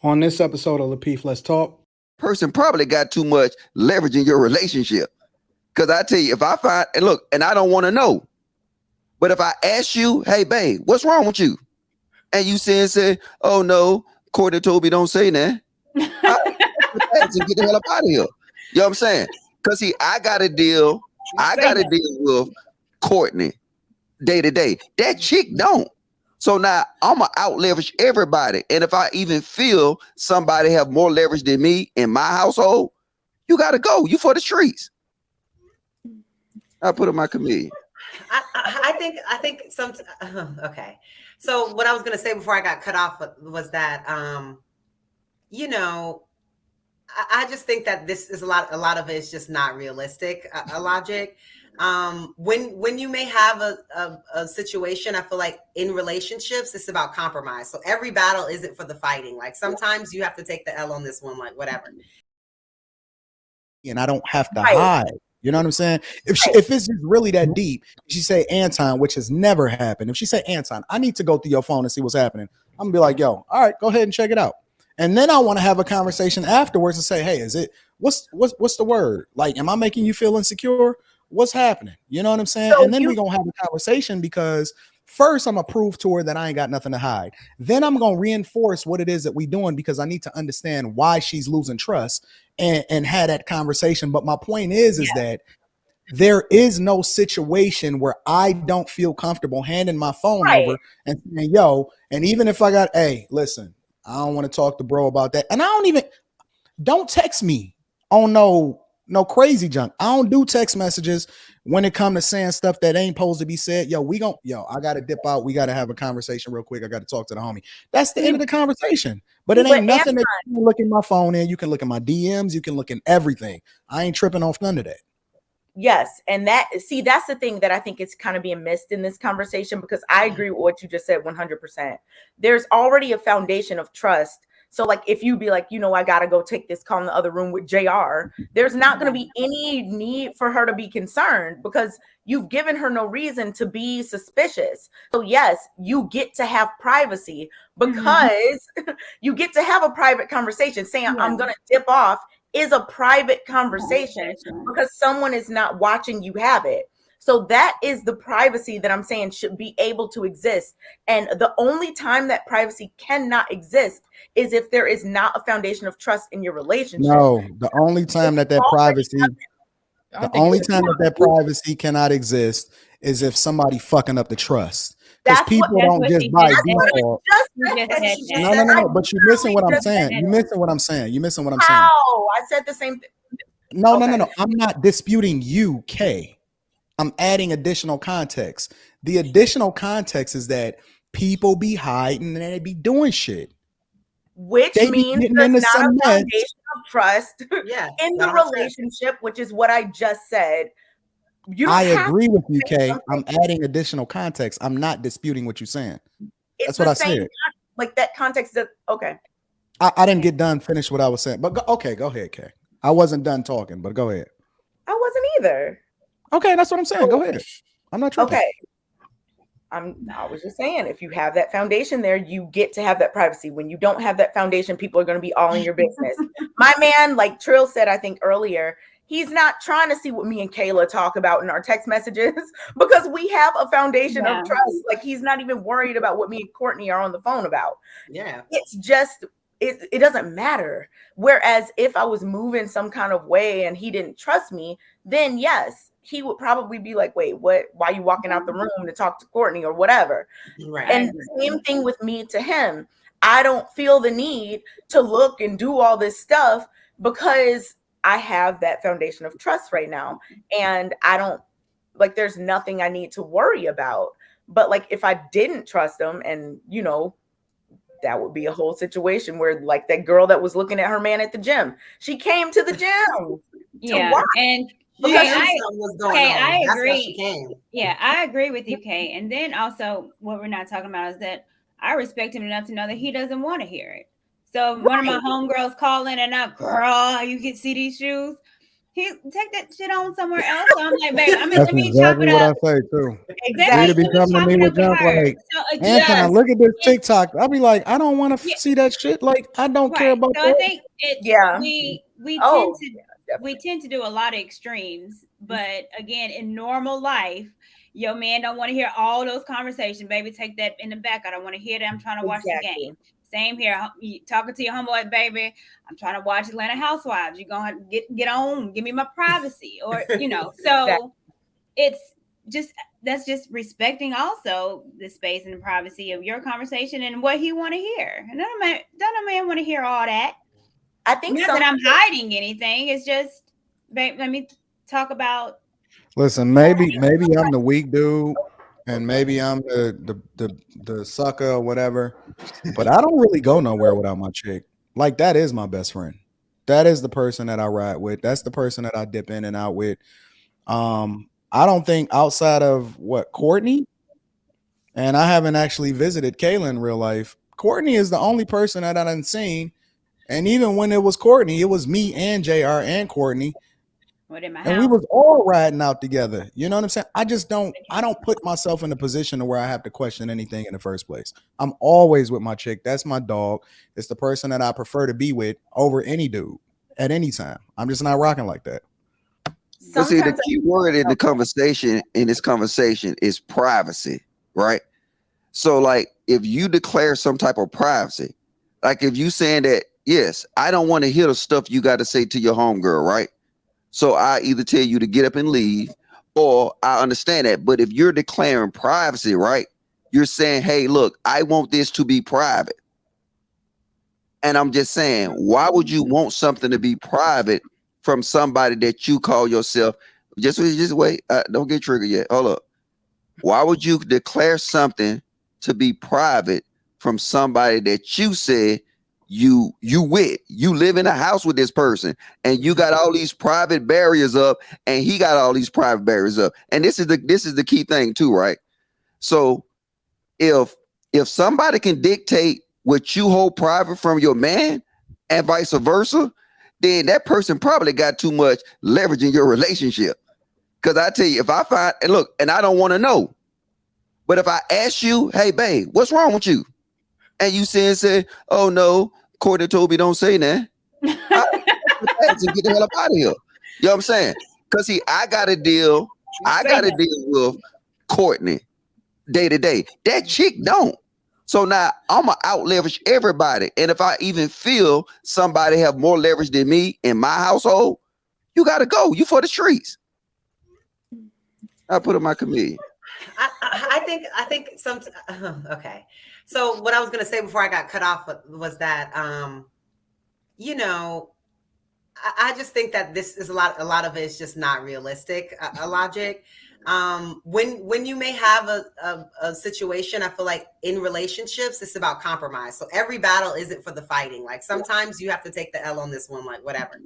On this episode of Lapeef, Let's Talk. Person probably got too much leverage in your relationship. Because I tell you, if I find, and look, and I don't want to know, but if I ask you, hey, babe, what's wrong with you? And you say, oh, no, Courtney told me don't say that. And get the hell up out of here. You know what I'm saying? Because see, I got to deal with Courtney day to day. That chick don't. So now I'm going to out leverage everybody. And if I even feel somebody have more leverage than me in my household, you got to go. You for the streets. I put in my comedian. I think some, okay. So what I was going to say before I got cut off was that, you know, I just think that this is a lot of it is just not realistic, logic. When you may have a situation, I feel like in relationships, it's about compromise. So every battle isn't for the fighting. Like sometimes you have to take the L on this one, like whatever. And I don't have to hide. You know what I'm saying? If it's just really that deep, she say Anton, which has never happened. If she say Anton, I need to go through your phone and see what's happening. I'm gonna be like, yo, all right, go ahead and check it out. And then I want to have a conversation afterwards and say, hey, is it what's the word? Like, am I making you feel insecure? What's happening? You know what I'm saying? So and then we're gonna have a conversation because first I'm gonna prove to her that I ain't got nothing to hide. Then I'm gonna reinforce what it is that we doing because I need to understand why she's losing trust and had that conversation. But my point is that there is no situation where I don't feel comfortable handing my phone over and saying, yo, and even if I got, hey, listen, I don't want to talk to bro about that. And don't text me on no crazy junk. I don't do text messages when it comes to saying stuff that ain't supposed to be said. I got to dip out. We got to have a conversation real quick. I got to talk to the homie. That's the end of the conversation. But it ain't nothing that you can look at my phone and you can look at my DMs. You can look at everything. I ain't tripping off none of that. Yes. And that's the thing that I think is kind of being missed in this conversation, because I agree with what you just said 100%. There's already a foundation of trust. So like, if you be like, I got to go take this call in the other room with JR, there's not going to be any need for her to be concerned because you've given her no reason to be suspicious. So yes, you get to have privacy because you get to have a private conversation. Saying I'm going to dip off is a private conversation because someone is not watching you have it. So that is the privacy that I'm saying should be able to exist. And the only time that privacy cannot exist is if there is not a foundation of trust in your relationship. No, the only time that privacy cannot exist is if somebody fucking up the trust. Because people don't just by default. No. But you're missing what I'm saying. You're missing what I'm saying. How? I said the same thing. No. I'm not disputing you, Kay. I'm adding additional context. The additional context is that people be hiding and they be doing shit. Which means there's not a foundation of trust in the relationship, which is what I just said. I agree with you, Kay. I'm adding additional context. I'm not disputing what you're saying. That's what I said. Like that context. Okay. I didn't get done, finish what I was saying. But go ahead, Kay. I wasn't done talking, but go ahead. I wasn't either. Okay, that's what I'm saying. Go ahead. I'm not tripping. Okay. I was just saying, if you have that foundation there, you get to have that privacy. When you don't have that foundation, people are going to be all in your business. My man, like Trill said, I think earlier, he's not trying to see what me and Kayla talk about in our text messages because we have a foundation of trust. Like he's not even worried about what me and Courtney are on the phone about. Yeah. It's just, it doesn't matter. Whereas if I was moving some kind of way and he didn't trust me, then yes, he would probably be like, wait, what? Why are you walking out the room to talk to Courtney or whatever? Right. And same thing with me to him. I don't feel the need to look and do all this stuff because I have that foundation of trust right now. And I don't like, there's nothing I need to worry about. But like, if I didn't trust him and, that would be a whole situation where like that girl that was looking at her man at the gym, she came to the gym. And I agree. Yeah, I agree with you, Kay. And then also what we're not talking about is that I respect him enough to know that he doesn't want to hear it. So one of my homegirls calling and I'm, girl, you can see these shoes. he take that shit on somewhere else. So I'm like, babe, That's let me chop exactly it what I up. say too. Exactly. Rita be coming to me with junk like, Anton, look at this TikTok. I'll be like, I don't want to see that shit. Like, I don't care about so that. I think it's we tend to do a lot of extremes, but again, in normal life, your man don't want to hear all those conversations. Baby, take that in the back. I don't want to hear that. I'm trying to watch the game. Same here. You talking to your homeboy, baby. I'm trying to watch Atlanta Housewives. You're gonna get on, give me my privacy, or So it's just that's just respecting also the space and the privacy of your conversation and what he want to hear. And don't a man want to hear all that. I think not that I'm hiding anything. It's just, babe, let me talk about. Listen, maybe I'm the weak dude, and maybe I'm the sucker or whatever. But I don't really go nowhere without my chick. Like, that is my best friend. That is the person that I ride with. That's the person that I dip in and out with. I don't think outside of Courtney, and I haven't actually visited Kayla in real life. Courtney is the only person that I done seen. And even when it was Courtney, it was me and JR and Courtney. And we was all riding out together. You know what I'm saying? I don't put myself in a position where I have to question anything in the first place. I'm always with my chick. That's my dog. It's the person that I prefer to be with over any dude at any time. I'm just not rocking like that. But see, the key word in this conversation is privacy, right? So, like, if you declare some type of privacy, like if you saying that, yes, I don't want to hear the stuff you got to say to your homegirl, right? So I either tell you to get up and leave, or I understand that. But if you're declaring privacy, right, you're saying, hey, look, I want this to be private. And I'm just saying, why would you want something to be private from somebody that you call yourself? Just wait. Don't get triggered yet. Hold up. Why would you declare something to be private from somebody that you said you live in a house with this person, and you got all these private barriers up, and he got all these private barriers up? And this is the key thing too, right? So if somebody can dictate what you hold private from your man and vice versa, then that person probably got too much leverage in your relationship. Because I tell you, if I find, and look, and I don't want to know, but if I ask you, hey, babe, what's wrong with you? And you say, oh no, Courtney told me don't say that. Get the hell up out of here. You know what I'm saying? Because see, I gotta deal with Courtney day to day. That chick don't. So now I'm gonna out leverage everybody. And if I even feel somebody have more leverage than me in my household, you gotta go. You for the streets. I put in my comedian. I think some. Okay. So what I was going to say before I got cut off was that, I just think that this is a lot of it is just not realistic, a logic. When you may have a situation, I feel like in relationships, it's about compromise. So every battle isn't for the fighting. Like sometimes you have to take the L on this one, like whatever.